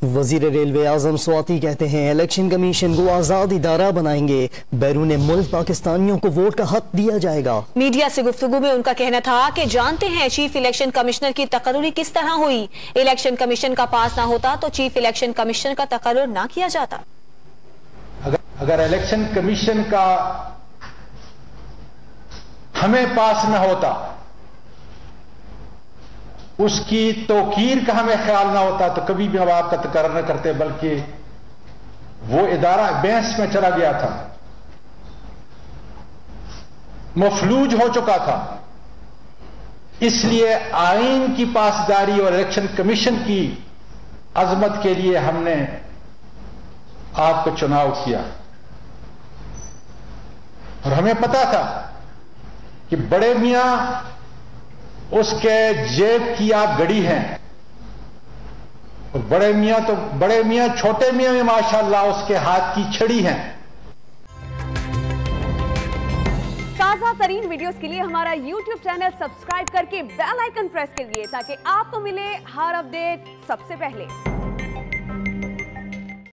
वजीर रेलवे आजम स्वाति कहते हैं इलेक्शन कमीशन को आजाद इदारा बनाएंगे, बैरून मुल्क पाकिस्तानियों को वोट का हक दिया जाएगा। मीडिया से गुफ्तगू में उनका कहना था कि जानते हैं चीफ इलेक्शन कमिश्नर की तकर्री किस तरह हुई। इलेक्शन कमीशन का पास ना होता तो चीफ इलेक्शन कमिश्नर का तकर्रुर ना किया जाता। अगर इलेक्शन कमीशन का हमें पास न होता, उसकी तौकीर का हमें ख्याल ना होता तो कभी भी हम आपका तकर्रुर न करते, बल्कि वो इदारा बहस में चला गया था, मफलूज हो चुका था। इसलिए आईन की पासदारी और इलेक्शन कमीशन की अजमत के लिए हमने आपको चुनाव किया। और हमें पता था कि बड़े मियां उसके जेब की आप गड़ी हैं, और बड़े मियां छोटे मियां में माशाअल्लाह उसके हाथ की छड़ी हैं। ताजा तरीन वीडियोस के लिए हमारा YouTube चैनल सब्सक्राइब करके बेल आइकन प्रेस करिए ताकि आपको मिले हर अपडेट सबसे पहले।